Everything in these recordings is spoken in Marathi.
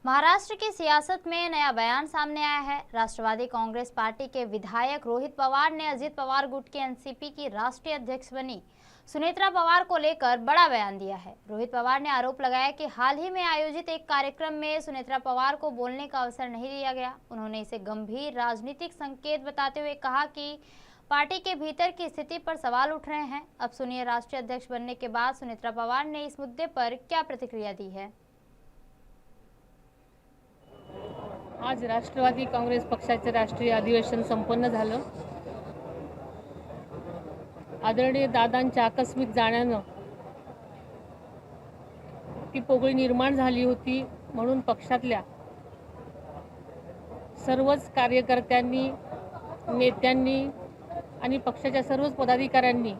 महाराष्ट्र की सियासत में नया बयान सामने आया है। राष्ट्रवादी कांग्रेस पार्टी के विधायक रोहित पवार ने अजित पवार गुट के एनसीपी की राष्ट्रीय अध्यक्ष बनी सुनेत्रा पवार को लेकर बड़ा बयान दिया है। रोहित पवार ने आरोप लगाया कि हाल ही में आयोजित एक कार्यक्रम में सुनेत्रा पवार को बोलने का अवसर नहीं दिया गया। उन्होंने इसे गंभीर राजनीतिक संकेत बताते हुए कहा कि पार्टी के भीतर की स्थिति पर सवाल उठ रहे हैं। अब सुनिए राष्ट्रीय अध्यक्ष बनने के बाद सुनेत्रा पवार ने इस मुद्दे पर क्या प्रतिक्रिया दी है। आज राष्ट्रवादी काँग्रेस पक्षाचे राष्ट्रीय अधिवेशन संपन्न झालं। आदरणीय दादांच्या आकस्मिक जाण्यानं ती पोकळी निर्माण झाली होती, म्हणून पक्षातल्या सर्वच कार्यकर्त्यांनी, नेत्यांनी आणि पक्षाच्या सर्वच पदाधिकाऱ्यांनी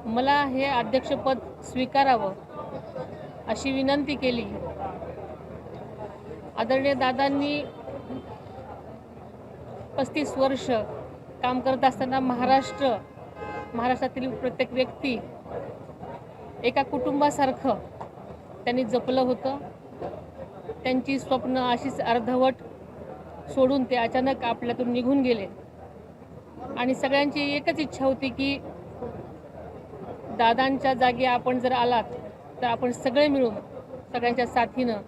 मला हे अध्यक्षपद स्वीकारावं अशी विनंती केली। आदरणीय दादांनी 35 वर्ष काम करत असताना महाराष्ट्रातील प्रत्येक व्यक्ती एका कुटुंबासारखं त्यांनी जपलं होतं। त्यांची स्वप्न अशीच अर्धवट सोडून ते अचानक आपल्यातून निघून गेले आणि सगळ्यांची एकच इच्छा होती की दादांच्या जागी आपण जर आलात तर आपण सगळे मिळून सगळ्यांच्या साथीनं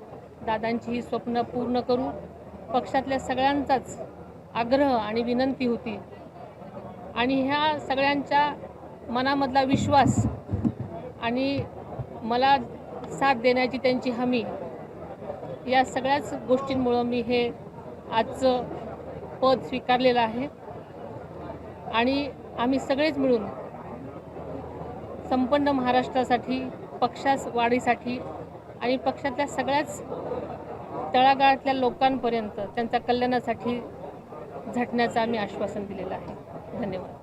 दादांची ही स्वप्न पूर्ण करू। पक्षातल्या सगळ्यांचाच आग्रह आणि विनंती होती आणि ह्या सगळ्यांच्या मनामधला विश्वास आणि मला साथ देण्याची त्यांची हमी, या सगळ्याच गोष्टींमुळे मी हे आजचं पद स्वीकारलेलं आहे आणि आम्ही सगळेच मिळून संपूर्ण महाराष्ट्रासाठी, पक्षास वाढीसाठी आणि पक्षातल्या सगळ्याच तळागाळातल्या लोकांपर्यंत त्यांच्या कल्याणासाठी झटण्याचं आम्ही आश्वासन दिलेलं आहे। धन्यवाद।